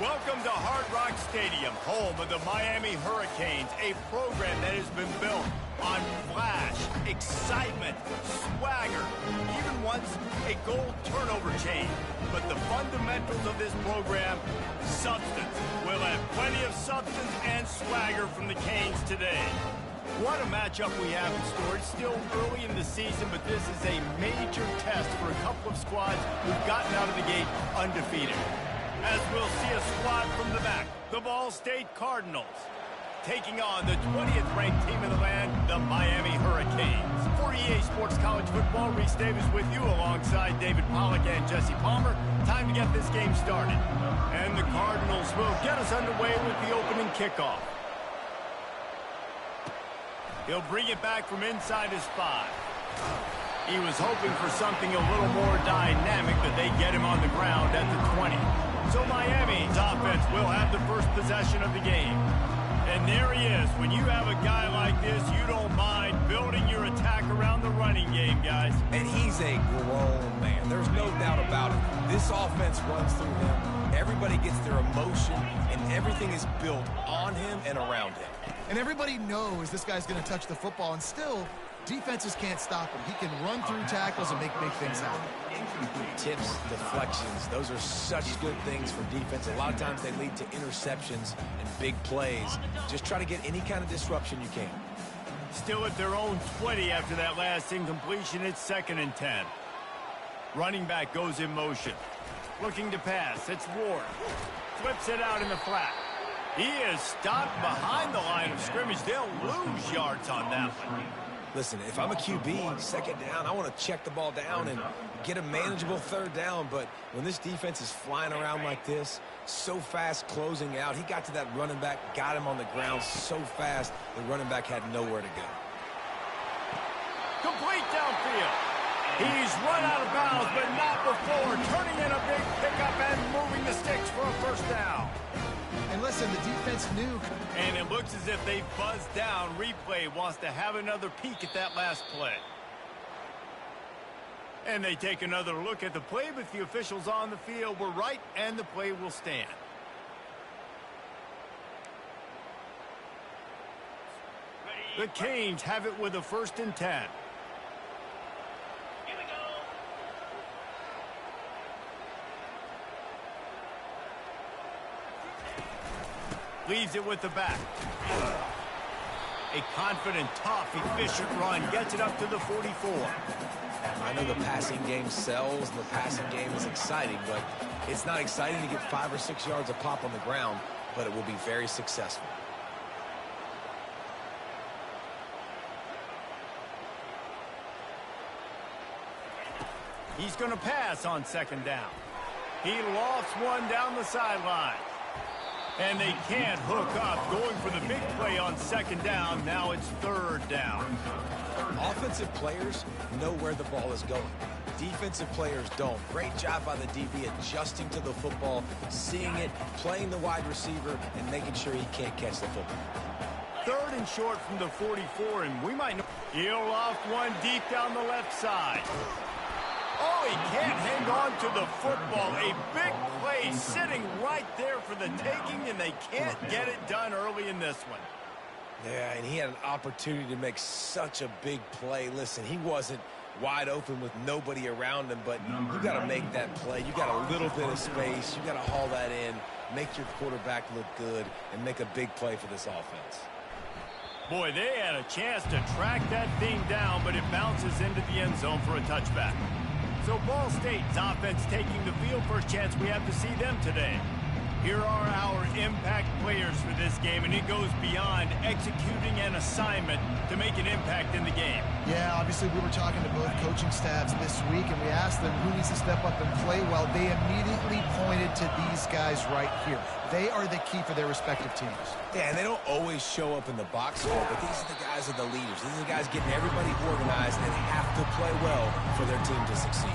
Welcome to Hard Rock Stadium, home of the Miami Hurricanes, a program that has been built on flash, excitement, swagger, even once a goal turnover chain. But the fundamentals of this program, substance. We'll have plenty of substance and swagger from the Canes today. What a matchup we have in store. It's still early in the season, but this is a major test for a couple of squads who've gotten out of the gate undefeated. As we'll see a squad from the back, the Ball State Cardinals. taking on the 20th ranked team in the land, the Miami Hurricanes. For EA Sports College Football, Reese Davis with you alongside David Pollack and Jesse Palmer. Time to get this game started. And the Cardinals will get us underway with the opening kickoff. He'll bring it back from inside his 5. He was hoping for something a little more dynamic, but they get him on the ground at the 20. So Miami's offense will have the first possession of the game. And there he is. When you have a guy like this, you don't mind building your attack around the running game, guys. And he's a grown man. There's no doubt about it. This offense runs through him. Everybody gets their emotion, and everything is built on him and around him. And everybody knows this guy's going to touch the football, and still, defenses can't stop him. He can run through tackles and make big things happen. Tips, deflections, those are such good things for defense. A lot of times they lead to interceptions and big plays. Just try to get any kind of disruption you can. Still at their own 20 after that last incompletion. It's 2nd and 10. Running back goes in motion. Looking to pass. It's Ward. Flips it out in the flat. He is stopped behind the line of scrimmage. They'll lose yards on that one. Listen, if I'm a QB, 2nd down, I want to check the ball down and get a manageable 3rd down. But when this defense is flying around like this, so fast closing out, he got to that running back, got him on the ground so fast, the running back had nowhere to go. Complete downfield. He's run out of bounds, but not before. Turning in a big pickup and moving the sticks for a 1st down. And listen, the defense knew. And it looks as if they buzzed down. Replay wants to have another peek at that last play. And they take another look at the play, but the officials on the field were right, and the play will stand. The Canes have it with a 1st and 10. Leaves it with the back. A confident, tough, efficient run. Gets it up to the 44. I know the passing game sells, and the passing game is exciting, but it's not exciting to get 5 or 6 yards a pop on the ground, but it will be very successful. He's going to pass on 2nd down. He lofts one down the sideline. And they can't hook up, going for the big play on 2nd down. Now it's 3rd down. Offensive players know where the ball is going. Defensive players don't. Great job by the DB adjusting to the football, seeing it, playing the wide receiver, and making sure he can't catch the football. 3rd and short from the 44, and we might know. He'll loft one deep down the left side. Oh, he can't hang on to the football. A big play sitting right there for the taking, and they can't get it done early in this one. Yeah, and he had an opportunity to make such a big play. Listen, he wasn't wide open with nobody around him, but you got to make that play. You got a little bit of space. You got to haul that in, make your quarterback look good, and make a big play for this offense. Boy, they had a chance to track that thing down, but it bounces into the end zone for a touchback. So Ball State's offense taking the field. First chance we have to see them today. Here are our impact players for this game, and it goes beyond executing an assignment to make an impact in the game. Yeah, obviously we were talking to both coaching staffs this week, and we asked them who needs to step up and play well. They immediately pointed to these guys right here. They are the key for their respective teams. Yeah, and they don't always show up in the box score, but these are the guys that are the leaders. These are the guys getting everybody organized and have to play well for their team to succeed.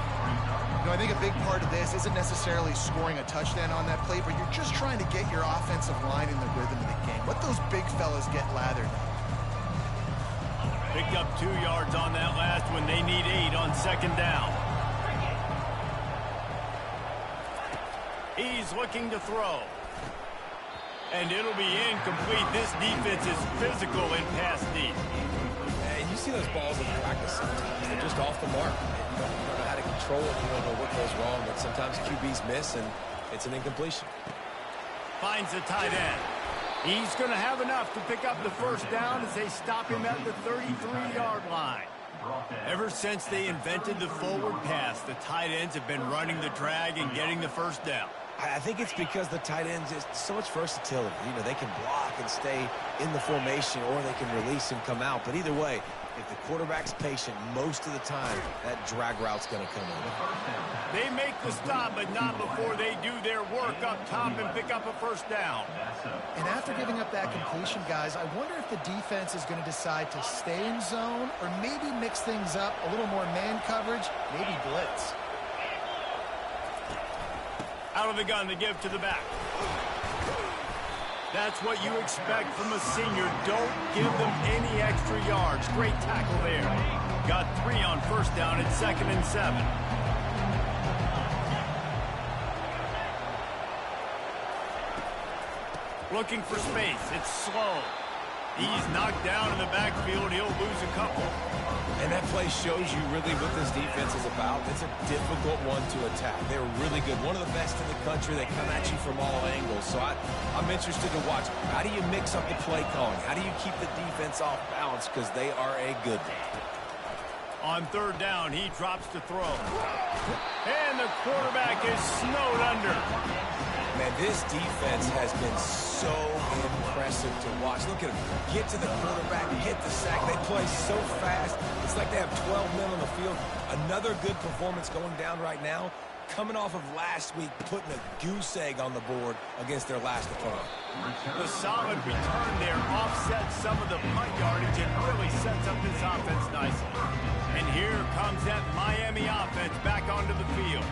You know, I think a big part of this isn't necessarily scoring a touchdown on that play, but you're just trying to get your offensive line in the rhythm of the game. Let those big fellas get lathered. Picked up 2 yards on that last one. They need 8 on 2nd down. He's looking to throw. And it'll be incomplete. This defense is physical in pass deep. And you see those balls in practice sometimes. They're just off the mark. You don't know how to control it. You don't know what goes wrong. But sometimes QBs miss, and it's an incompletion. Finds the tight end. He's going to have enough to pick up the 1st down as they stop him at the 33-yard line. Ever since they invented the forward pass, the tight ends have been running the drag and getting the 1st down. I think it's because the tight ends, is so much versatility. You know, they can block and stay in the formation, or they can release and come out. But either way, if the quarterback's patient most of the time, that drag route's going to come in. They make the stop, but not before they do their work up top and pick up a first down. And after giving up that completion, guys, I wonder if the defense is going to decide to stay in zone or maybe mix things up, a little more man coverage, maybe blitz. Out of the gun to give to the back. That's what you expect from a senior. Don't give them any extra yards. Great tackle there. Got 3 on first down at 2nd and 7. Looking for space. It's slow. He's knocked down in the backfield. He'll lose a couple. And that play shows you really what this defense is about. It's a difficult one to attack. They're really good. One of the best in the country. They come at you from all angles. So I'm interested to watch. How do you mix up the play calling? How do you keep the defense off balance? Because they are a good one. On 3rd down, he drops to throw. And the quarterback is snowed under. Man, this defense has been so impressive to watch. Look at them. Get to the quarterback, get the sack. They play so fast. It's like they have 12 men on the field. Another good performance going down right now. Coming off of last week, putting a goose egg on the board against their last opponent. The solid return there offsets some of the punt yardage and really sets up this offense nicely. And here comes that Miami offense back onto the field.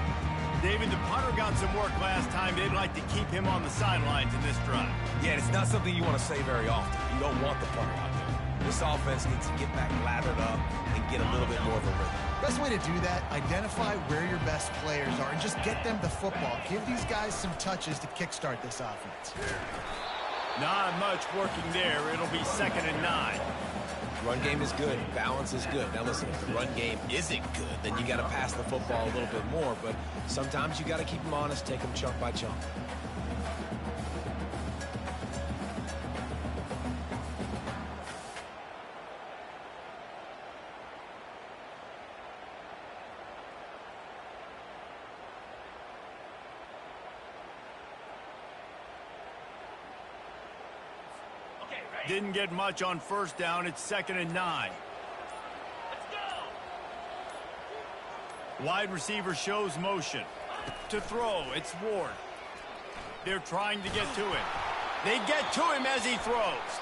David, the punter got some work last time. They'd like to keep him on the sidelines in this drive. Yeah, it's not something you want to say very often. You don't want the punter out there. This offense needs to get back lathered up and get a little bit more of a rhythm. Best way to do that, identify where your best players are and just get them the football. Give these guys some touches to kickstart this offense. Not much working there. It'll be 2nd and 9. Run game is good. Balance is good. Now listen, if the run game isn't good, then you got to pass the football a little bit more. But sometimes you got to keep them honest, take them chunk by chunk. Didn't get much on first down. It's 2nd and 9. Let's go. Wide receiver shows motion. To throw, it's Ward. They're trying to get to him. They get to him as he throws.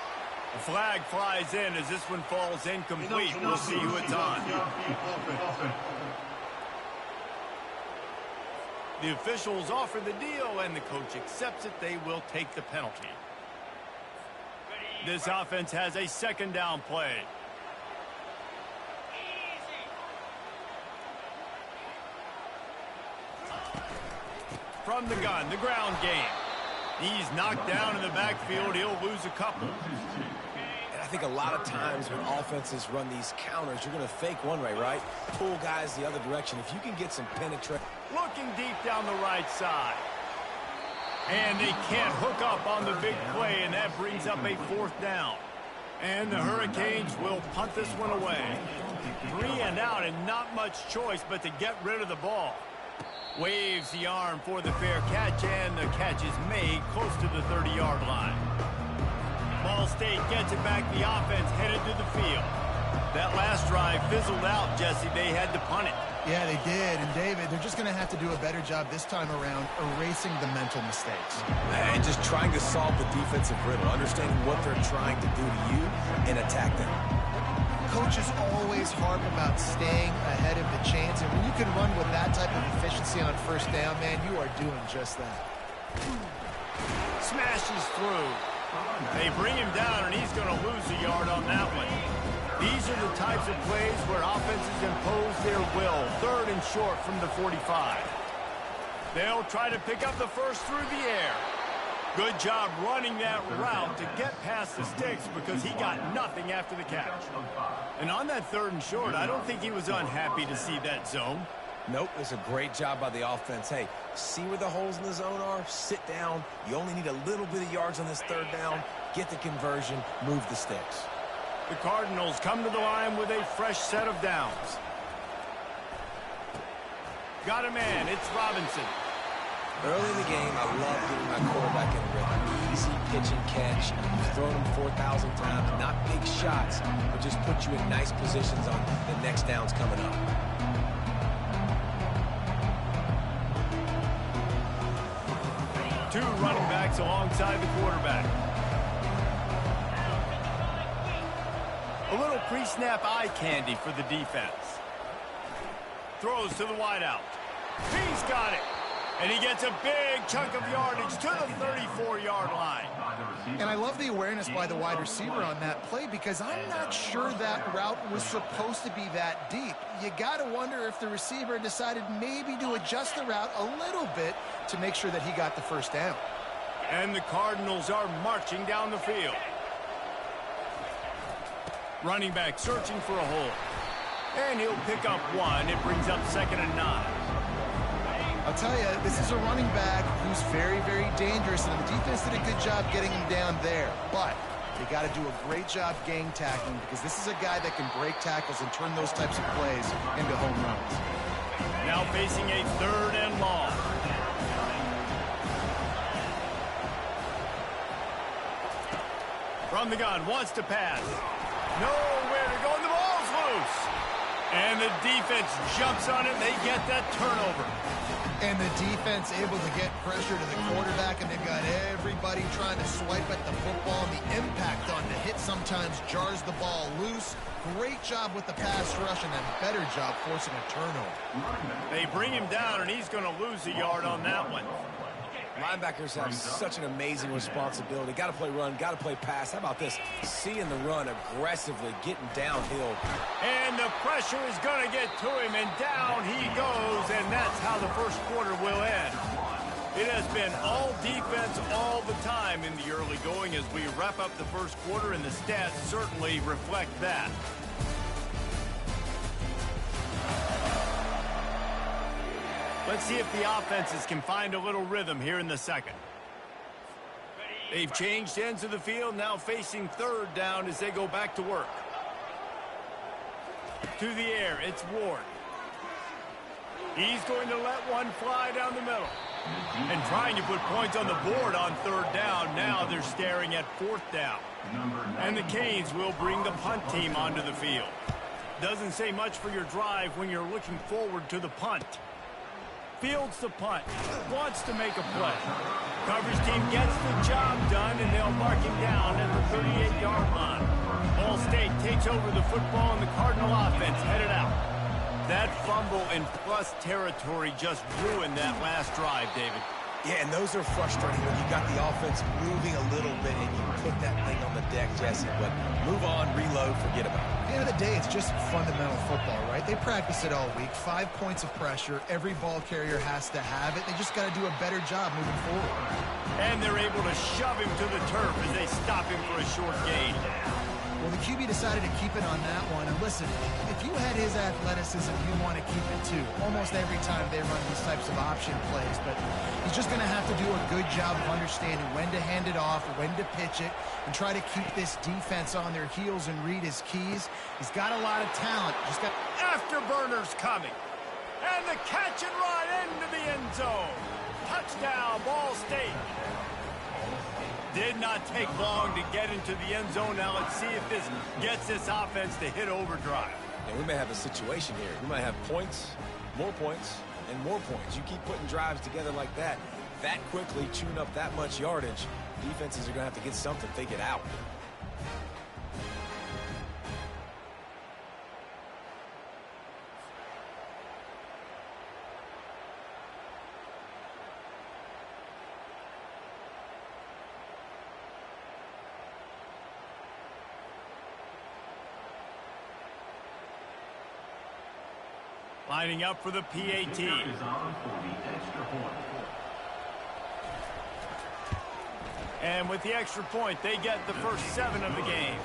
A flag flies in as this one falls incomplete. We'll see who it's on. The officials offer the deal, and the coach accepts it. They will take the penalty. This offense has a 2nd down play. From the gun, the ground game. He's knocked down in the backfield. He'll lose a couple. And I think a lot of times when offenses run these counters, you're going to fake one way, right? Pull guys the other direction. If you can get some penetration. Looking deep down the right side. And they can't hook up on the big play, and that brings up a 4th down. And the Hurricanes will punt this one away. 3 and out, and not much choice but to get rid of the ball. Waves the arm for the fair catch, and the catch is made close to the 30-yard line. Ball State gets it back. The offense headed to the field. That last drive fizzled out, Jesse. They had to punt it. Yeah, they did. And, David, they're just going to have to do a better job this time around erasing the mental mistakes. And just trying to solve the defensive riddle, understanding what they're trying to do to you and attack them. Coaches always harp about staying ahead of the chains, and when you can run with that type of efficiency on first down, man, you are doing just that. Smashes through. They bring him down, and he's going to lose a yard on that one. These are the types of plays where offenses impose their will. 3rd and short from the 45. They'll try to pick up the first through the air. Good job running that route to get past the sticks because he got nothing after the catch. And on that 3rd and short, I don't think he was unhappy to see that zone. Nope, it's a great job by the offense. Hey, see where the holes in the zone are? Sit down. You only need a little bit of yards on this 3rd down. Get the conversion. Move the sticks. The Cardinals come to the line with a fresh set of downs. Got a man. It's Robinson. Early in the game, I love getting my quarterback in a rhythm. Easy pitch and catch. You've thrown them 4,000 times. Not big shots, but just put you in nice positions on the next downs coming up. Two running backs alongside the quarterback. A little pre-snap eye candy for the defense. Throws to the wideout. He's got it. And he gets a big chunk of yardage to the 34-yard line. And I love the awareness by the wide receiver on that play because I'm not sure that route was supposed to be that deep. You got to wonder if the receiver decided maybe to adjust the route a little bit to make sure that he got the first down. And the Cardinals are marching down the field. Running back searching for a hole. And he'll pick up one. It brings up 2nd and 9. I'll tell you, this is a running back who's very, very dangerous, and the defense did a good job getting him down there. But they got to do a great job gang tackling because this is a guy that can break tackles and turn those types of plays into home runs. Now facing a 3rd and long. From the gun, wants to pass. Nowhere to go, and the ball's loose. And the defense jumps on it. They get that turnover. And the defense able to get pressure to the quarterback, and they've got everybody trying to swipe at the football. And the impact on the hit sometimes jars the ball loose. Great job with the pass rush, and then better job forcing a turnover. They bring him down, and he's going to lose a yard on that one. Linebackers have such an amazing responsibility. Got to play run, got to play pass. How about this? Seeing the run aggressively, getting downhill. And the pressure is going to get to him, and down he goes, and that's how the first quarter will end. It has been all defense all the time in the early going as we wrap up the first quarter, and the stats certainly reflect that. Let's see if the offenses can find a little rhythm here in the second. They've changed ends of the field, now facing 3rd down as they go back to work. To the air, it's Ward. He's going to let one fly down the middle. And trying to put points on the board on 3rd down. Now they're staring at 4th down. And the Canes will bring the punt team onto the field. Doesn't say much for your drive when you're looking forward to the punt. Fields the punt, wants to make a play. Coverage team gets the job done, and they'll mark him down at the 38-yard line. Ball State takes over the football, and the Cardinal offense headed out. That fumble in plus territory just ruined that last drive, David. Yeah, and those are frustrating when you got the offense moving a little bit and you put that thing on the deck, Jesse. But move on, reload, forget about it. At the end of the day, it's just fundamental football, right? They practice it all week. 5 points of pressure. Every ball carrier has to have it. They just got to do a better job moving forward. And they're able to shove him to the turf as they stop him for a short gain. Well, the QB decided to keep it on that one. And listen, if you had his athleticism, you want to keep it too. Almost every time they run these types of option plays. But he's just going to have to do a good job of understanding when to hand it off, when to pitch it, and try to keep this defense on their heels and read his keys. He's got a lot of talent. Just got Afterburners coming. And the catch and run into the end zone. Touchdown, Ball State. Did not take long to get into the end zone. Now let's see if this gets this offense to hit overdrive. And we may have a situation here. We might have points, and more points. You keep putting drives together like that quickly, chewing up that much yardage, defenses are going to have to get something, take it out. Lining up for the PAT. And with the extra point, they get the first 7 of the game.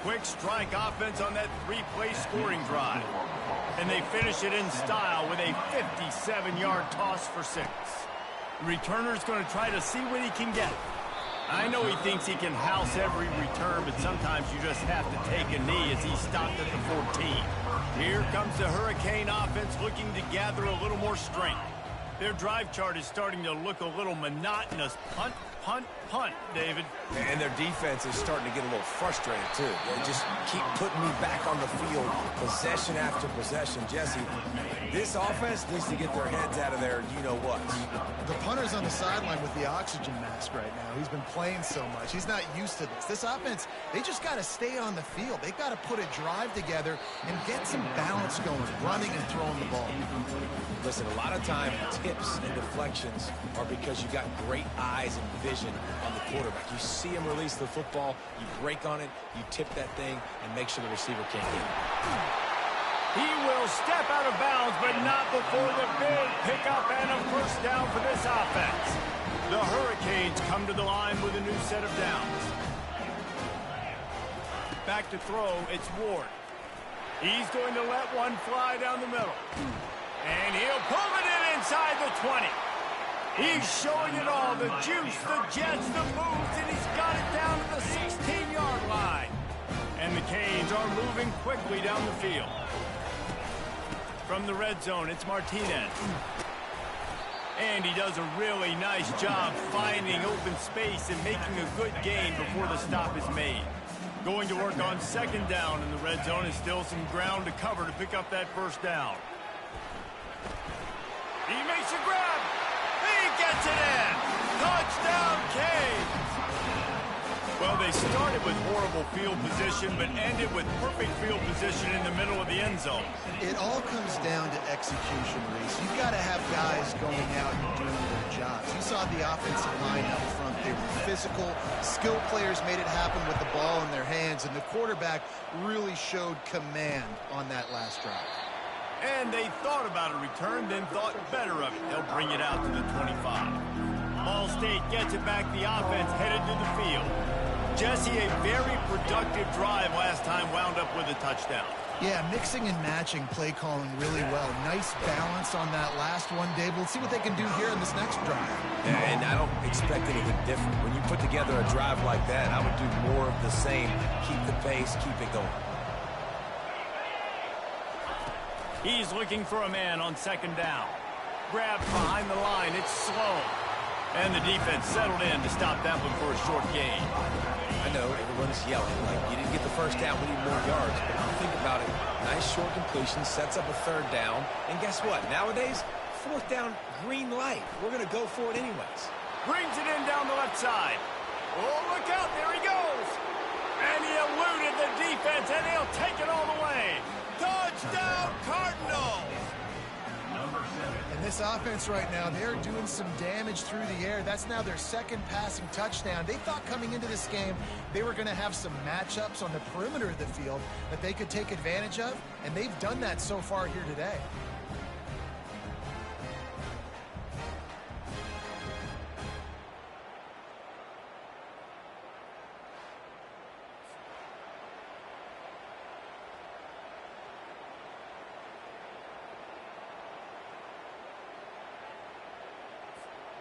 Quick strike offense on that 3-play scoring drive. And they finish it in style with a 57-yard toss for 6. The returner's going to try to see what he can get. I know he thinks he can house every return, but sometimes you just have to take a knee as he stopped at the 14. Here comes the Hurricane offense looking to gather a little more strength. Their drive chart is starting to look a little monotonous. Punt, punt, punt, David. And their defense is starting to get a little frustrated, too. They just keep putting me back on the field, possession after possession. Jesse, this offense needs to get their heads out of their you-know-what. The punter's on the sideline with the oxygen mask right now. He's been playing so much. He's not used to this. This offense, they just got to stay on the field. They got to put a drive together and get some balance going, running and throwing the ball. Listen, a lot of time, tips and deflections are because you got great eyes and vision on the quarterback. You see him release the football, you break on it, you tip that thing, and make sure the receiver can't get it. He will step out of bounds, but not before the big pickup and a first down for this offense. The Hurricanes come to the line with a new set of downs. Back to throw, it's Ward. He's going to let one fly down the middle. And he'll pull it in inside the 20. He's showing it all, the juice, the jets, the moves, and he's got it down to the 16-yard line. And the Canes are moving quickly down the field. From the red zone, it's Martinez. And he does a really nice job finding open space and making a good gain before the stop is made. Going to work on second down in the red zone, is still some ground to cover to pick up that first down. He makes a grab. He gets it in. Touchdown, Canes. Well, they started with horrible field position, but ended with perfect field position in the middle of the end zone. It all comes down to execution, Reese. You've got to have guys going out and doing their jobs. You saw the offensive line up front. They were physical. Skilled players made it happen with the ball in their hands, and the quarterback really showed command on that last drive. And they thought about a return, then thought better of it. They'll bring it out to the 25. Ball State gets it back. The offense headed to the field. Jesse, a very productive drive last time, wound up with a touchdown. Yeah, mixing and matching play calling really well. Nice balance on that last one, Dave. We'll see what they can do here in this next drive. Yeah, and I don't expect anything different. When you put together a drive like that, I would do more of the same. Keep the pace, keep it going. He's looking for a man on second down. Grabbed behind the line. It's slow. And the defense settled in to stop that one for a short gain. I know everyone's yelling, like, you didn't get the first down, we need more yards. But if you think about it, nice short completion, sets up a third down. And guess what? Nowadays, fourth down, green light. We're going to go for it anyways. Brings it in down the left side. Oh, look out. There he goes. And he eluded the defense, and he'll take it all the way. Touchdown, Cardinals! And this offense right now, they're doing some damage through the air. That's now their second passing touchdown. They thought coming into this game they were going to have some matchups on the perimeter of the field that they could take advantage of, and they've done that so far here today.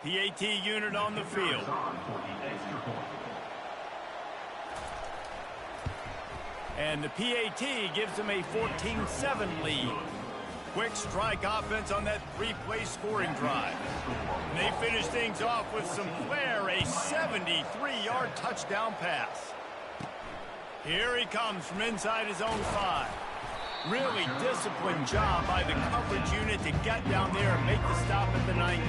PAT unit on the field. And the PAT gives them a 14-7 lead. Quick strike offense on that three-play scoring drive. And they finish things off with some flair, a 73-yard touchdown pass. Here he comes from inside his own 5. Really disciplined job by the coverage unit to get down there and make the stop at the 19.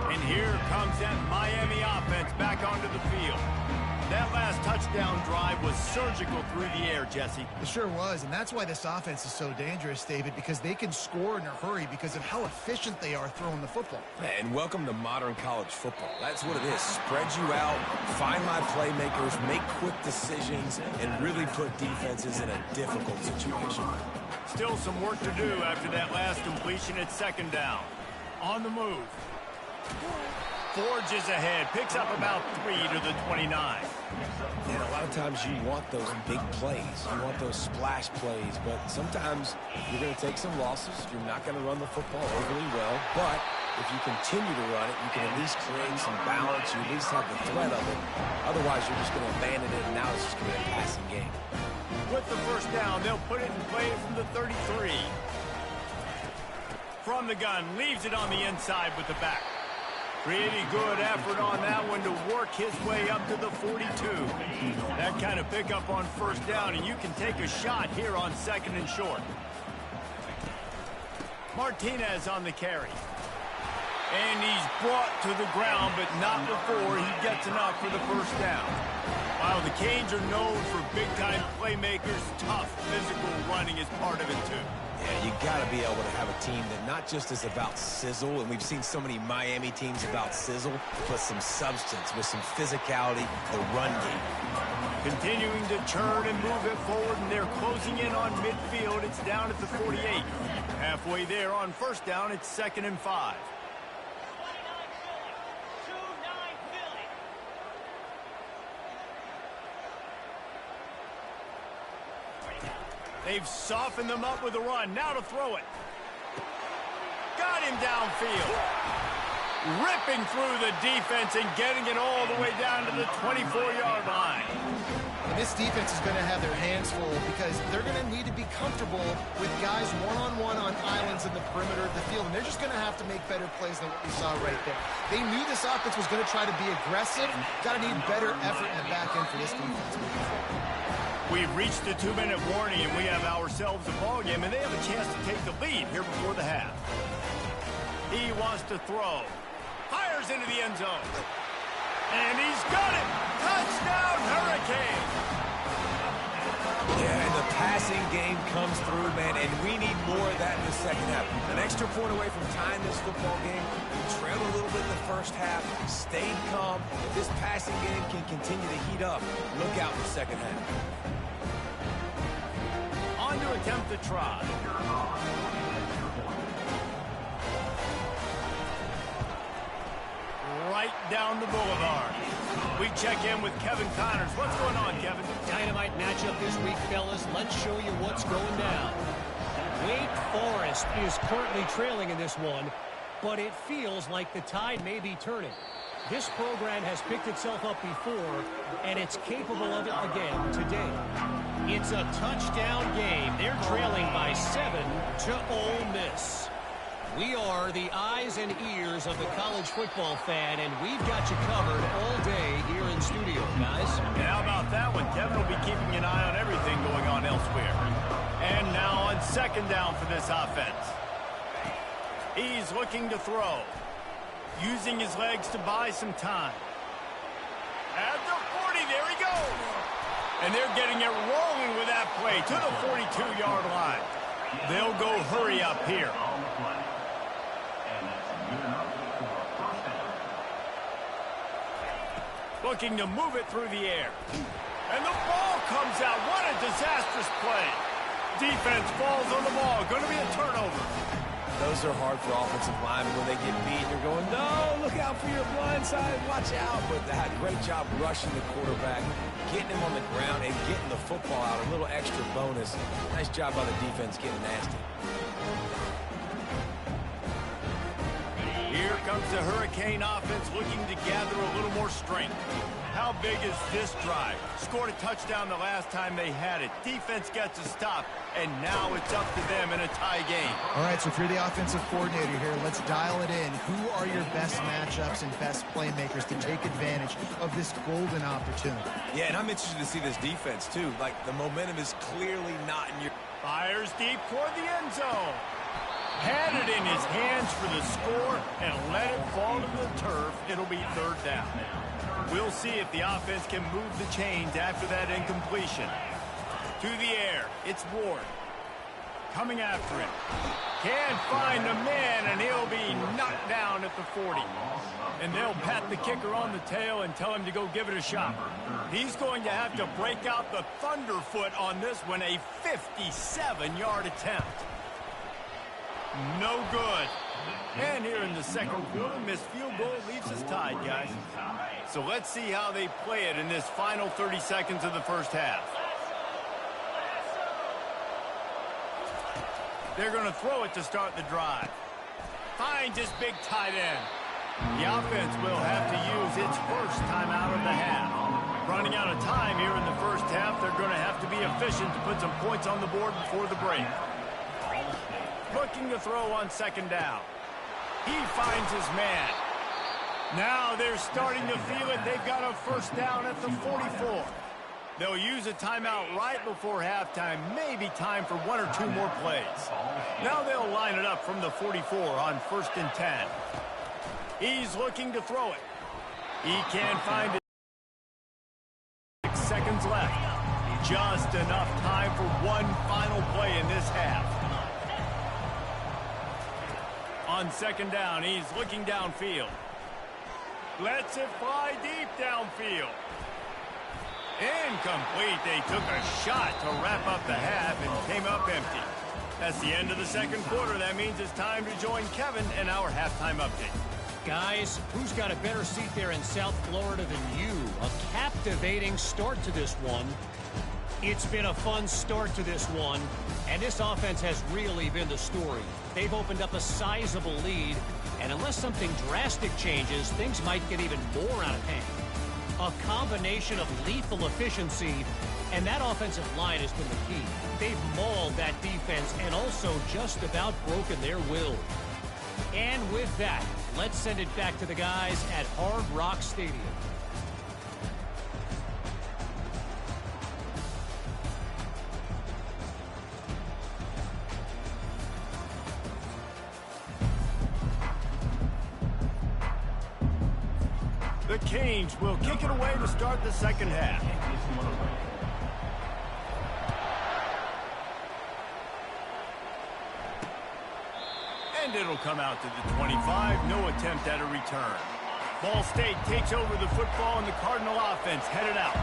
And here comes that Miami offense back onto the field. That last touchdown drive was surgical through the air, Jesse. It sure was, and that's why this offense is so dangerous, David, because they can score in a hurry because of how efficient they are throwing the football. And welcome to modern college football. That's what it is. Spread you out, find my playmakers, make quick decisions, and really put defenses in a difficult situation. Still some work to do after that last completion at second down. On the move. Forges ahead, picks up about 3 to the 29. And a lot of times you want those big plays. You want those splash plays, but sometimes you're going to take some losses. You're not going to run the football overly well, but if you continue to run it, you can at least create some balance. You at least have the threat of it. Otherwise, you're just going to abandon it, and now it's just going to be a passing game. With the first down, they'll put it in play from the 33. from the gun, leaves it on the inside with the back. Pretty good effort on that one to work his way up to the 42. That kind of pickup on first down, and you can take a shot here on 2nd and short. Martinez on the carry. And he's brought to the ground, but not before he gets enough for the first down. While the Canes are known for big-time playmakers, tough physical running is part of it, too. Yeah, you got to be able to have a team that not just is about sizzle, and we've seen so many Miami teams about sizzle, but some substance with some physicality, the run game. Continuing to turn and move it forward, and they're closing in on midfield. It's down at the 48. Halfway there on first down, it's 2nd and 5. They've softened them up with a run. Now to throw it. Got him downfield. Ripping through the defense and getting it all the way down to the 24-yard line. And this defense is going to have their hands full because they're going to need to be comfortable with guys one-on-one on islands in the perimeter of the field. And they're just going to have to make better plays than what we saw right there. They knew this offense was going to try to be aggressive. Got to need better effort in the back end for this defense. We've reached the 2-minute warning, and we have ourselves a ball game, and they have a chance to take the lead here before the half. He wants to throw. Fires into the end zone. And he's got it. Touchdown, Hurricane. Yeah, and the passing game comes through, man, and we need more of that in the second half. An extra point away from tying this football game. We trailed a little bit in the first half, stayed calm. If this passing game can continue to heat up, look out in the second half. On to attempt the try. Right down the boulevard. We check in with Kevin Connors. What's going on, Kevin? Dynamite matchup this week, fellas. Let's show you what's going down. Wake Forest is currently trailing in this one, but it feels like the tide may be turning. This program has picked itself up before, and it's capable of it again today. It's a touchdown game. They're trailing by 7 to Ole Miss. We are the eyes and ears of the college football fan, and we've got you covered all day here in studio, guys. And how about that one? Kevin will be keeping an eye on everything going on elsewhere. And now on 2nd down for this offense. He's looking to throw. Using his legs to buy some time. At the 40, there he goes. And they're getting it rolling with that play to the 42-yard line. They'll go hurry up here. Looking to move it through the air. And the ball comes out. What a disastrous play. Defense falls on the ball. Going to be a turnover. Those are hard for offensive linemen when they get beat. You're going, no, look out for your blind side, watch out. But they had a great job rushing the quarterback, getting him on the ground, and getting the football out. A little extra bonus. Nice job by the defense getting nasty. Here comes the Hurricane offense looking to gather a little more strength. How big is this drive? Scored a touchdown the last time they had it. Defense gets a stop, and now it's up to them in a tie game. All right, so if you're the offensive coordinator here, let's dial it in. Who are your best matchups and best playmakers to take advantage of this golden opportunity? Yeah, and I'm interested to see this defense, too. Like, the momentum is clearly not in your... Fires deep toward the end zone. Had it in his hands for the score and let it fall to the turf. It'll be 3rd down. We'll see if the offense can move the chains after that incompletion. To the air, it's Ward. Coming after him. Can't find the man, and he'll be knocked down at the 40. And they'll pat the kicker on the tail and tell him to go give it a shot. He's going to have to break out the thunderfoot on this one, a 57-yard attempt. No good. And here in the second quarter, missed field goal leaves us tied, guys. So let's see how they play it in this final 30 seconds of the first half. They're going to throw it to start the drive. Finds his big tight end. The offense will have to use its first timeout of the half. Running out of time here in the first half, they're going to have to be efficient to put some points on the board before the break. looking to throw on second down. He finds his man. Now they're starting to feel it. They've got a first down at the 44. They'll use a timeout right before halftime. Maybe time for 1 or 2 more plays. Now they'll line it up from the 44 on 1st and 10. He's looking to throw it. He can't find it. 6 seconds left. Just enough time for one final play in this half. On second down, he's looking downfield. Lets it fly deep downfield. Incomplete. They took a shot to wrap up the half and came up empty. That's the end of the second quarter. That means it's time to join Kevin in our halftime update. Guys, who's got a better seat there in South Florida than you? A captivating start to this one. It's been a fun start to this one, and this offense has really been the story. They've opened up a sizable lead, and unless something drastic changes, things might get even more out of hand. A combination of lethal efficiency, and that offensive line has been the key. They've mauled that defense and also just about broken their will. And with that, let's send it back to the guys at Hard Rock Stadium. The Canes will kick it away to start the second half. And it'll come out to the 25. No attempt at a return. Ball State takes over the football, and the Cardinal offense headed out.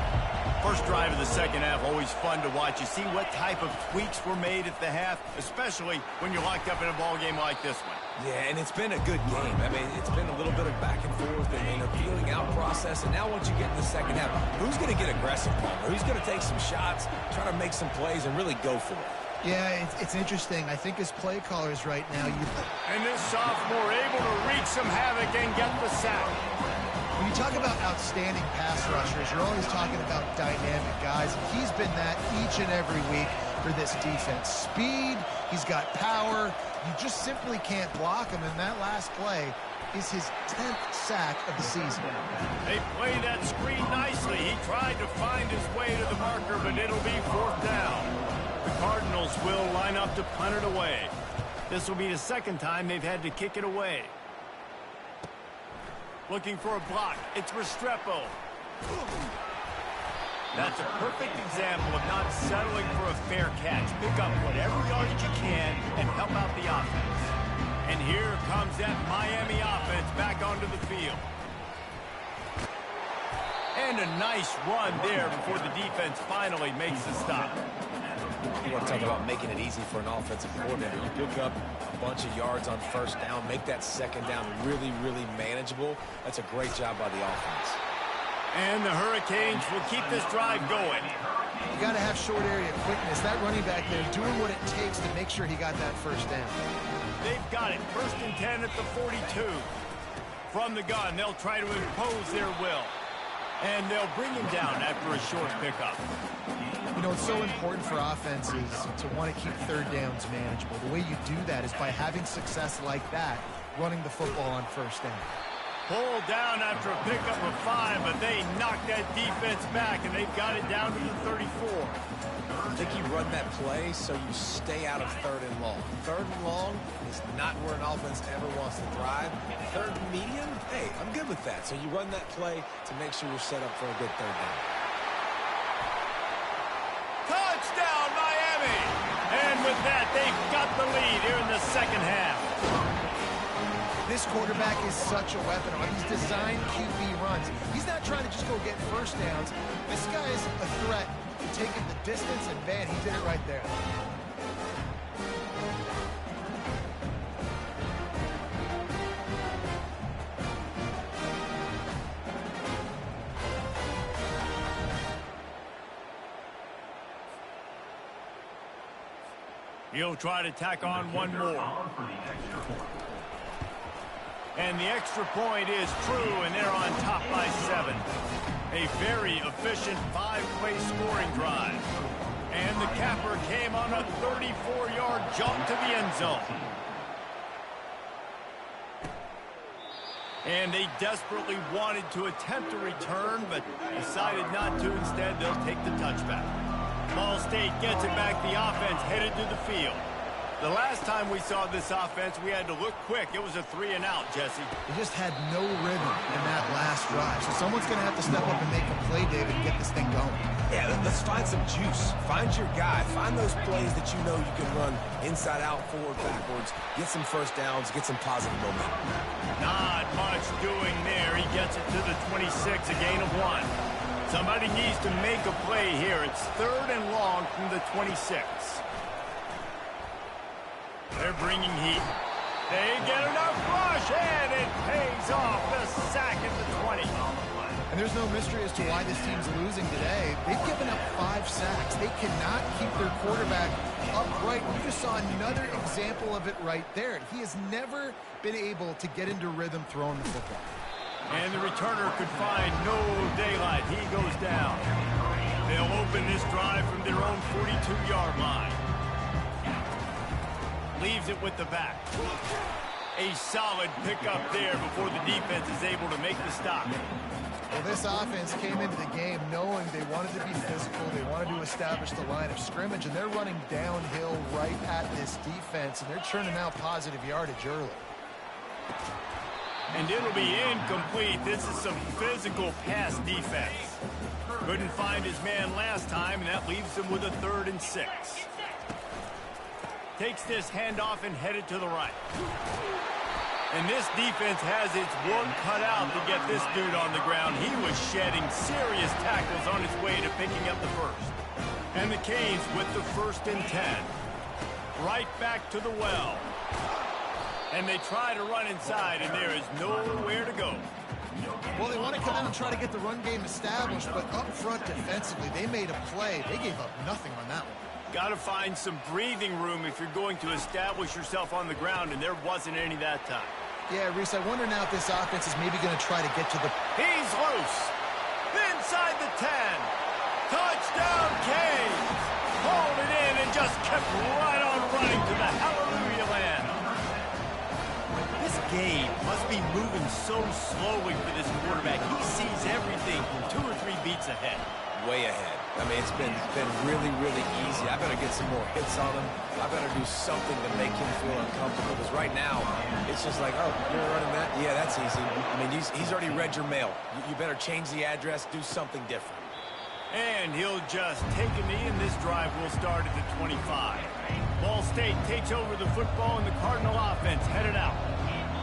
First drive of the second half, always fun to watch. You see what type of tweaks were made at the half, especially when you're locked up in a ball game like this one. Yeah, and it's been a good game. I mean, it's been a little bit of back and forth and a feeling out process. And now once you get in the second half, who's going to get aggressive, Palmer? Who's going to take some shots, try to make some plays, and really go for it? Yeah, it's interesting. I think as play callers right now, And this sophomore able to wreak some havoc and get the sack. when you talk about outstanding pass rushers, you're always talking about dynamic guys. He's been that each and every week for this defense. Speed, he's got power. You just simply can't block him, and that last play is his 10th sack of the season. They play that screen nicely. He tried to find his way to the marker, but it'll be 4th down. The Cardinals will line up to punt it away. This will be the second time they've had to kick it away. Looking for a block. It's Restrepo. That's a perfect example of not settling for a fair catch. Pick up whatever yardage you can and help out the offense. And here comes that Miami offense back onto the field. And a nice run there before the defense finally makes the stop. You want to talk about making it easy for an offensive coordinator. You pick up a bunch of yards on first down, make that second down really, really manageable. That's a great job by the offense. And the Hurricanes will keep this drive going. You got to have short area quickness. That running back there doing what it takes to make sure he got that first down. They've got it. 1st and 10 at the 42. From the gun, they'll try to impose their will. And they'll bring him down after a short pickup. You know, it's so important for offenses to want to keep third downs manageable. The way you do that is by having success like that, running the football on first down. Pulled down after a pickup of 5, but they knocked that defense back, and they've got it down to the 34. I think you run that play so you stay out of 3rd and long. 3rd and long is not where an offense ever wants to thrive. 3rd and medium, hey, I'm good with that. So you run that play to make sure you're set up for a good 3rd down. Touchdown, Miami! And with that, they've got the lead here in the second half. This quarterback is such a weapon on these designed QB runs. He's not trying to just go get first downs. This guy is a threat to taking the distance, and man, he did it right there. He'll try to tack on one more. And the extra point is true, and they're on top by 7. A very efficient 5-play scoring drive. And the capper came on a 34-yard jump to the end zone. And they desperately wanted to attempt a return, but decided not to. Instead, they'll take the touchback. Ball State gets it back. The offense headed to the field. The last time we saw this offense, we had to look quick. It was a 3-and-out, Jesse. They just had no rhythm in that last drive. So someone's going to have to step up and make a play, David, and get this thing going. Yeah, let's find some juice. Find your guy. Find those plays that you know you can run inside out, forward, backwards. Get some first downs. Get some positive momentum. Not much doing there. He gets it to the 26, a gain of 1. Somebody needs to make a play here. It's 3rd and long from the 26. They're bringing heat. They get enough rush, and it pays off. The sack at the 20. And there's no mystery as to why this team's losing today. They've given up 5 sacks. They cannot keep their quarterback upright. We just saw another example of it right there. He has never been able to get into rhythm throwing the football. And the returner could find no daylight. He goes down. They'll open this drive from their own 42-yard line. Leaves it with the back. A solid pickup there before the defense is able to make the stop. Well, this offense came into the game knowing they wanted to be physical. They wanted to establish the line of scrimmage, and they're running downhill right at this defense, and they're churning out positive yardage early. And it'll be incomplete. This is some physical pass defense. Couldn't find his man last time, and that leaves him with a 3rd and 6. Takes this handoff and headed to the right. And this defense has its work cut out to get this dude on the ground. He was shedding serious tackles on his way to picking up the first. And the Canes with the 1st and 10. Right back to the well. And they try to run inside, and there is nowhere to go. Well, they want to come out and try to get the run game established, but up front defensively, they made a play. They gave up nothing on that one. Got to find some breathing room if you're going to establish yourself on the ground, and there wasn't any that time. Yeah, Reese, I wonder now if this offense is maybe going to try to get to the... He's loose. Inside the 10. Touchdown, Canes. Hauled it in and just kept right on running to the hallelujah land. This game must be moving so slowly for this quarterback. He sees everything from 2 or 3 beats ahead. Way ahead. I mean, it's been really, really easy. I better get some more hits on him. I better do something to make him feel uncomfortable. Because right now, it's just like, oh, you're running that? Yeah, that's easy. I mean, he's already read your mail. You better change the address, do something different. And he'll just take a knee, and this drive will start at the 25. Ball State takes over the football, and the Cardinal offense headed out.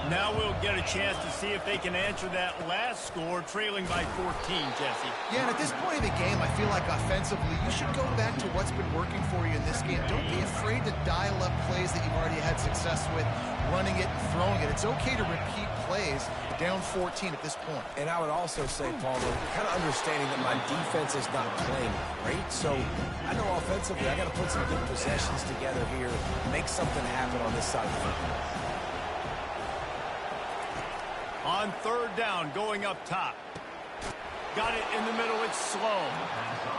Now we'll get a chance to see if they can answer that last score, trailing by 14, Jesse. Yeah, and at this point of the game, I feel like offensively, you should go back to what's been working for you in this game. Don't be afraid to dial up plays that you've already had success with, running it and throwing it. It's okay to repeat plays down 14 at this point. And I would also say, Paul, kind of understanding that my defense is not playing great, so I know offensively I got to put some good possessions together here, make something happen on this side of the football. On 3rd down, going up top. Got it in the middle, it's slow.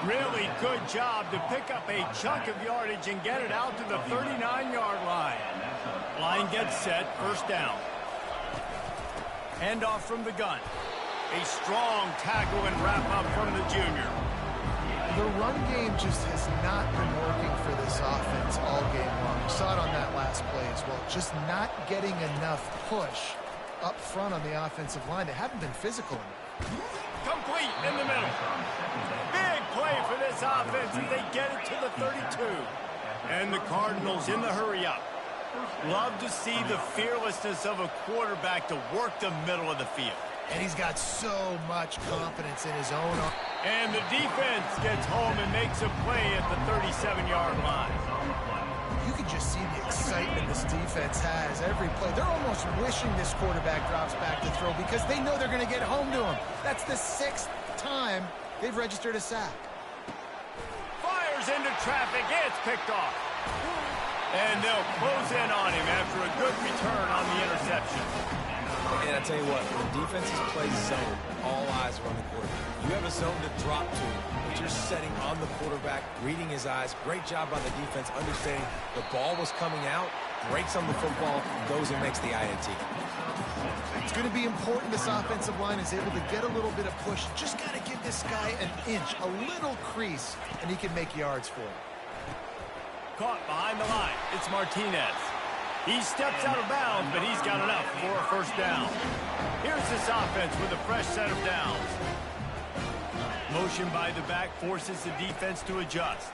Really good job to pick up a chunk of yardage and get it out to the 39-yard line. Line gets set, 1st down. Handoff from the gun. A strong tackle and wrap up from the junior. The run game just has not been working for this offense all game long. We saw it on that last play as well. Just not getting enough push up front on the offensive line. They haven't been physical enough. Complete in the middle. Big play for this offense as they get it to the 32. And the Cardinals in the hurry up. Love to see the fearlessness of a quarterback to work the middle of the field. And he's got so much confidence in his own arm. And the defense gets home and makes a play at the 37-yard line. You can just see the excitement this defense has every play. They're almost wishing this quarterback drops back to throw because they know they're going to get home to him. That's the 6th time they've registered a sack. Fires into traffic. It's picked off. And they'll close in on him after a good return on the interception. And I tell you what, when defenses play zone, all eyes are on the quarterback. You have a zone to drop to, but you're setting on the quarterback, reading his eyes. Great job by the defense, understanding the ball was coming out, breaks on the football, goes and makes the INT. It's going to be important this offensive line is able to get a little bit of push. Just got to give this guy an inch, a little crease, and he can make yards for it. Caught behind the line. It's Martinez. He steps out of bounds, but he's got enough for a first down. Here's this offense with a fresh set of downs. Motion by the back forces the defense to adjust.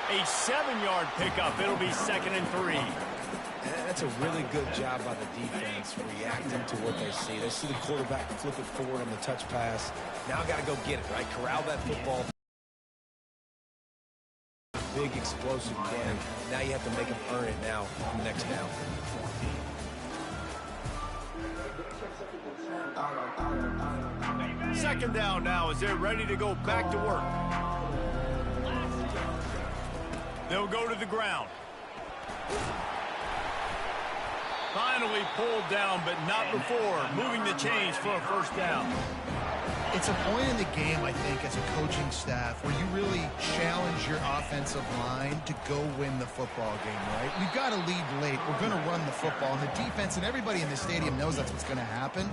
A 7-yard pickup. It'll be 2nd and 3. That's a really good job by the defense reacting to what they see. They see the quarterback flip it forward on the touch pass. Now got to go get it, right? Corral that football. Big explosive play. Now you have to make them earn it now on the next down. Second down now as they're ready to go back to work. They'll go to the ground. Finally pulled down, but not before. Moving the chains for a first down. It's a point in the game, I think, as a coaching staff where you really challenge your offensive line to go win the football game, right? We've got to lead late. We're going to run the football. And the defense and everybody in the stadium knows that's what's going to happen.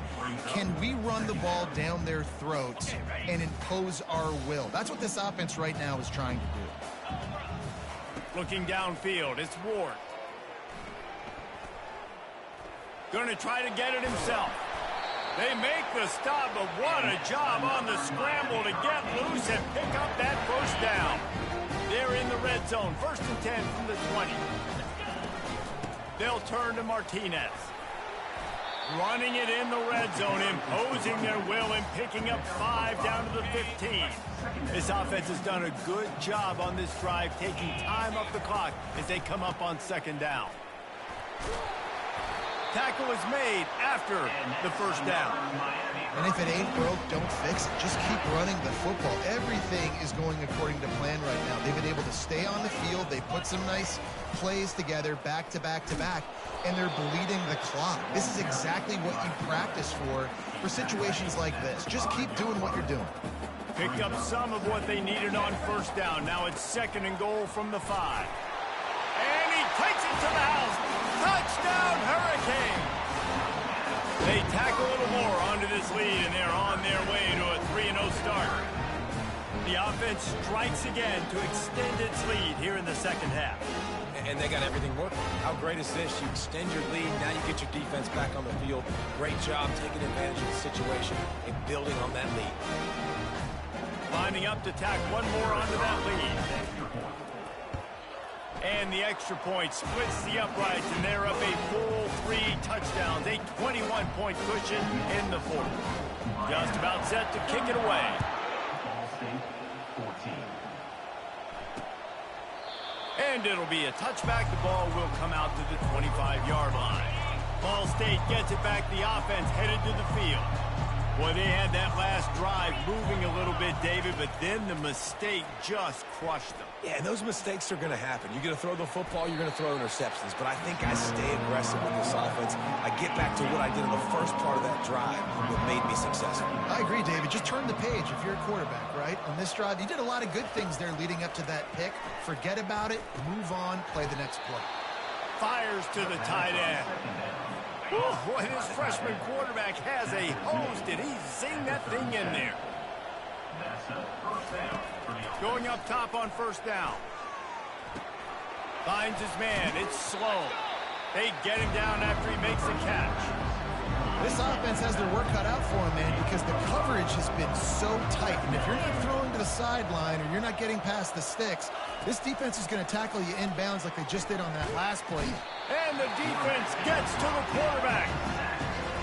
Can we run the ball down their throats and impose our will? That's what this offense right now is trying to do. Looking downfield, it's Ward. Going to try to get it himself. They make the stop, but what a job on the scramble to get loose and pick up that first down. They're in the red zone, 1st and 10 from the 20. They'll turn to Martinez. Running it in the red zone, imposing their will and picking up 5 down to the 15. This offense has done a good job on this drive, taking time off the clock as they come up on 2nd down. Tackle is made after the first down. And if it ain't broke, don't fix it. Just keep running the football. Everything is going according to plan right now. They've been able to stay on the field. They put some nice plays together back to back to back, and they're bleeding the clock. This is exactly what you practice for situations like this. Just keep doing what you're doing. Picked up some of what they needed on first down. Now it's 2nd and goal from the 5. And he takes it to the house. Touchdown, Hurricane! They tack a little more onto this lead, and they're on their way to a 3-0 start. The offense strikes again to extend its lead here in the second half. And they got everything working. How great is this? You extend your lead, now you get your defense back on the field. Great job taking advantage of the situation and building on that lead. Lining up to tack one more onto that lead. And the extra point splits the uprights, and they're up a full 3 touchdowns, a 21-point cushion in the 4th. Just about set to kick it away. And it'll be a touchback. The ball will come out to the 25-yard line. Ball State gets it back. The offense headed to the field. Boy, they had that last drive moving a little bit, David, but then the mistake just crushed them. Yeah, and those mistakes are going to happen. You're going to throw the football, you're going to throw interceptions. But I think I stay aggressive with this offense. I get back to what I did in the first part of that drive that made me successful. I agree, David. Just turn the page if you're a quarterback, right? On this drive, you did a lot of good things there leading up to that pick. Forget about it, move on, play the next play. Fires to the tight end. Oh, boy, this freshman quarterback has a hose. Did he zing that thing in there? Going up top on first down. Finds his man. It's slow. They get him down after he makes the catch. This offense has their work cut out for him, man, because the coverage has been so tight. And if you're not throwing to the sideline or you're not getting past the sticks, this defense is going to tackle you inbounds like they just did on that last play. And the defense gets to the quarterback.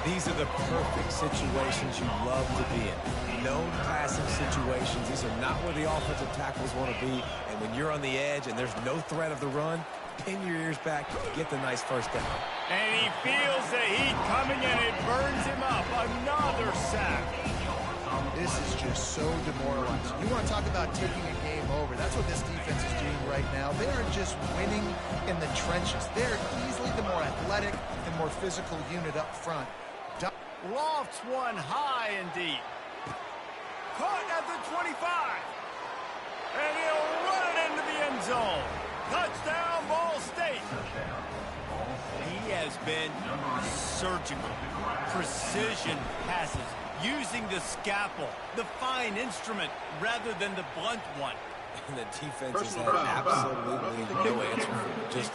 These are the perfect situations you love to be in. No passing situations. These are not where the offensive tackles want to be. And when you're on the edge and there's no threat of the run, pin your ears back, get the nice first down. And he feels the heat coming and it burns him up. Another sack. This is just so demoralizing. You want to talk about taking a game over. That's what this defense is doing right now. They are just winning in the trenches. They're easily the more athletic and more physical unit up front. Lofts one high and deep. Caught at the 25. And he'll run it into the end zone. Touchdown, Ball State. He has been surgical. Precision passes. Using the scalpel, the fine instrument, rather than the blunt one. And the defense has had absolutely no answer for it. Just,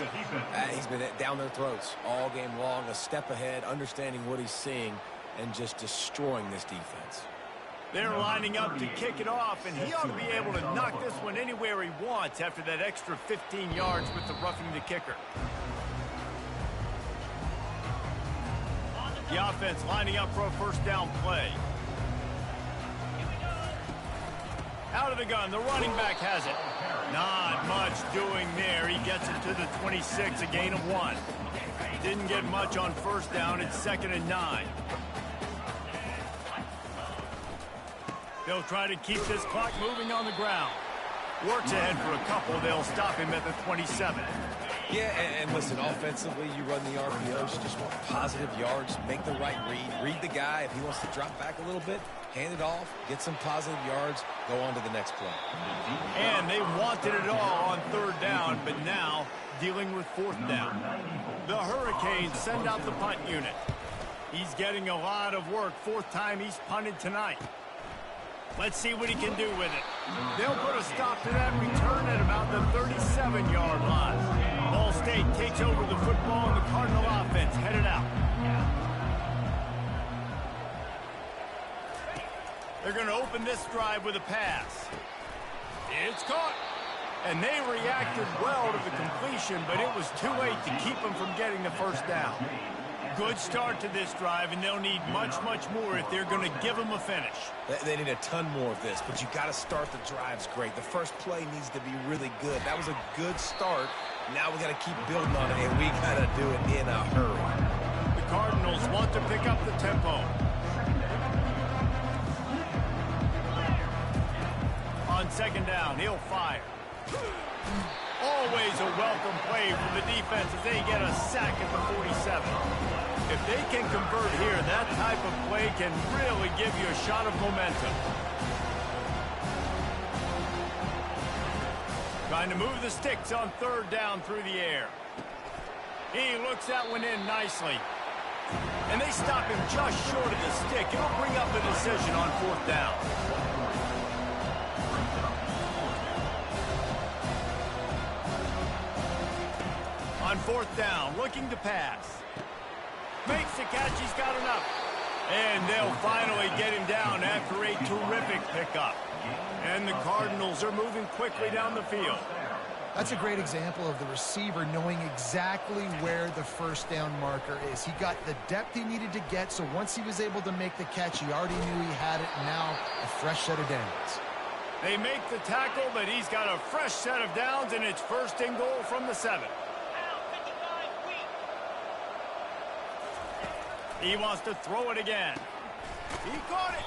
he's been down their throats all game long, a step ahead, understanding what he's seeing, and just destroying this defense. They're lining up to kick it off, and he ought to be able to knock this one anywhere he wants after that extra 15 yards with the roughing the kicker. The offense lining up for a first down play. Out of the gun, the running back has it. Not much doing there. He gets it to the 26, a gain of 1. Didn't get much on first down. It's 2nd and 9. They'll try to keep this clock moving on the ground. Works ahead for a couple. They'll stop him at the 27. Yeah, and listen, offensively, you run the RPOs, you just want positive yards, make the right read the guy. If he wants to drop back a little bit, hand it off, get some positive yards, go on to the next play. And they wanted it all on 3rd down, but now dealing with 4th down. The Hurricanes send out the punt unit. He's getting a lot of work. 4th time he's punted tonight. Let's see what he can do with it. They'll put a stop to that return at about the 37-yard line. Ball State takes over the football, and the Cardinal offense headed out. They're going to open this drive with a pass. It's caught. And they reacted well to the completion, but it was too late to keep them from getting the first down. Good start to this drive, and they'll need much, much more if they're going to give them a finish. They need a ton more of this, but you got to start the drives great. The first play needs to be really good. That was a good start. Now we got to keep building on it, and we got to do it in a hurry. The Cardinals want to pick up the tempo. On 2nd down, he'll fire. Always a welcome play from the defense as they get a sack at the 47. If they can convert here, that type of play can really give you a shot of momentum. Trying to move the sticks on 3rd down through the air. He looks that one in nicely. And they stop him just short of the stick. It'll bring up a decision on 4th down. On 4th down, looking to pass. Makes the catch, he's got enough. And they'll finally get him down after a terrific pickup. And the Cardinals are moving quickly down the field. That's a great example of the receiver knowing exactly where the first down marker is. He got the depth he needed to get, so once he was able to make the catch, he already knew he had it. Now a fresh set of downs. They make the tackle, but he's got a fresh set of downs, and it's 1st and goal from the 7. He wants to throw it again. He caught it.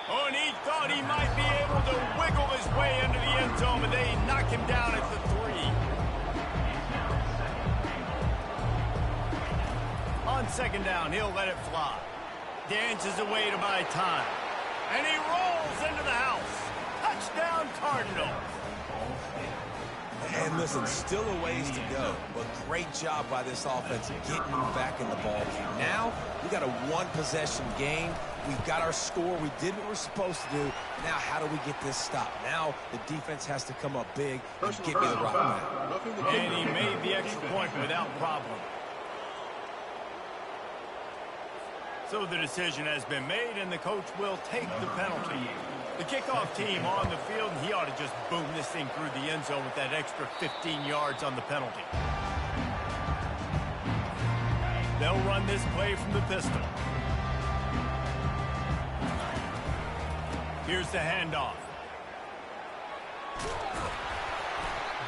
Oh, and he thought he might be able to wiggle his way into the end zone, but they knock him down at the 3. On 2nd down, he'll let it fly. Dances away to buy time. And he rolls into the house. Touchdown, Cardinals. And listen, still a ways to go, but great job by this offense getting them back in the ball game. Now, we got a 1-possession game. We've got our score. We did what we're supposed to do. Now, how do we get this stopped? Now, the defense has to come up big and get me the rock back. And he made the extra point without problem. So the decision has been made, and the coach will take the penalty. The kickoff team on the field, and he ought to just boom this thing through the end zone with that extra 15 yards on the penalty. They'll run this play from the pistol. Here's the handoff.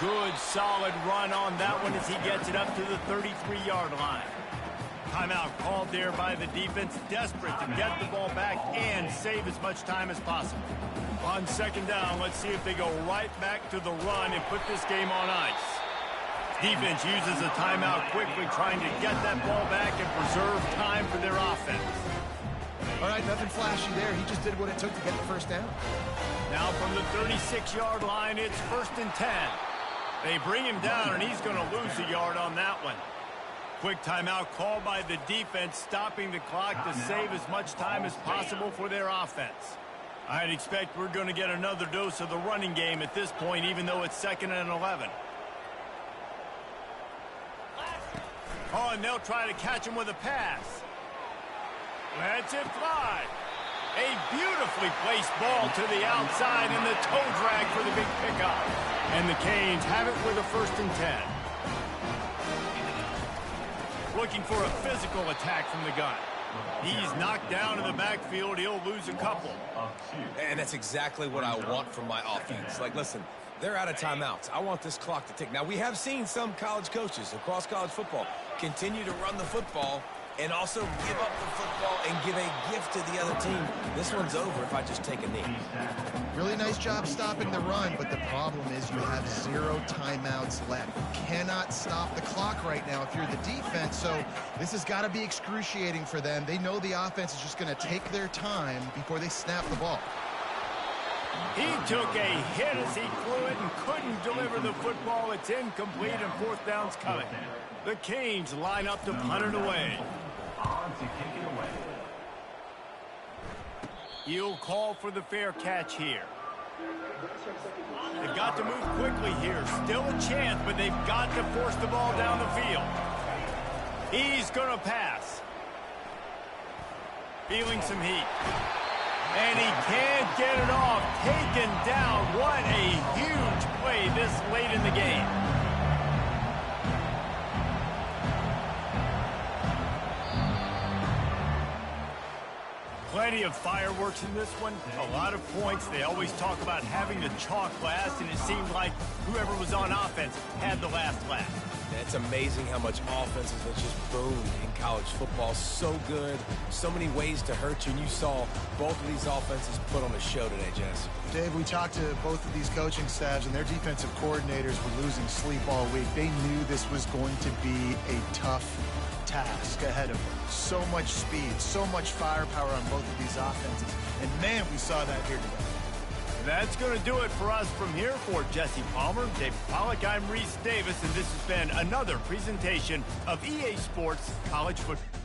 Good, solid run on that one as he gets it up to the 33-yard line. Timeout called there by the defense, desperate to get the ball back and save as much time as possible. On second down, let's see if they go right back to the run and put this game on ice. Defense uses a timeout quickly, trying to get that ball back and preserve time for their offense. All right, nothing flashy there. He just did what it took to get the first down. Now from the 36-yard line, it's 1st and 10. They bring him down, and he's going to lose a yard on that one. Quick timeout called by the defense, stopping the clock to save as much time as possible for their offense. I'd expect we're going to get another dose of the running game at this point, even though it's 2nd and 11. Oh, and they'll try to catch him with a pass. Lets it fly. A beautifully placed ball to the outside, and the toe drag for the big pickup. And the Canes have it with a 1st and 10. Looking for a physical attack from the gun. He's knocked down in the backfield. He'll lose a couple. And that's exactly what I want from my offense. Like, listen, they're out of timeouts. I want this clock to tick. Now, we have seen some college coaches across college football continue to run the football and also give up the football and give a gift to the other team. This one's over if I just take a knee. Really nice job stopping the run, but the problem is you have 0 timeouts left. You cannot stop the clock right now if you're the defense, so this has got to be excruciating for them. They know the offense is just going to take their time before they snap the ball. He took a hit as he threw it and couldn't deliver the football. It's incomplete, and 4th down's coming. The Canes line up to punt it away. He'll call for the fair catch here. They've got to move quickly here. Still a chance, but they've got to force the ball down the field. He's going to pass. Feeling some heat. And he can't get it off. Taken down. What a huge play this late in the game. Plenty of fireworks in this one. A lot of points. They always talk about having the chalk last, and it seemed like whoever was on offense had the last laugh. It's amazing how much offenses have just boomed in college football. So good. So many ways to hurt you. And you saw both of these offenses put on a show today, Jess. Dave, we talked to both of these coaching staffs, and their defensive coordinators were losing sleep all week. They knew this was going to be a tough task ahead of them. So much speed, so much firepower on both of these offenses. And, man, we saw that here today. That's going to do it for us from here. For Jesse Palmer, David Pollack, I'm Reese Davis, and this has been another presentation of EA Sports College Football.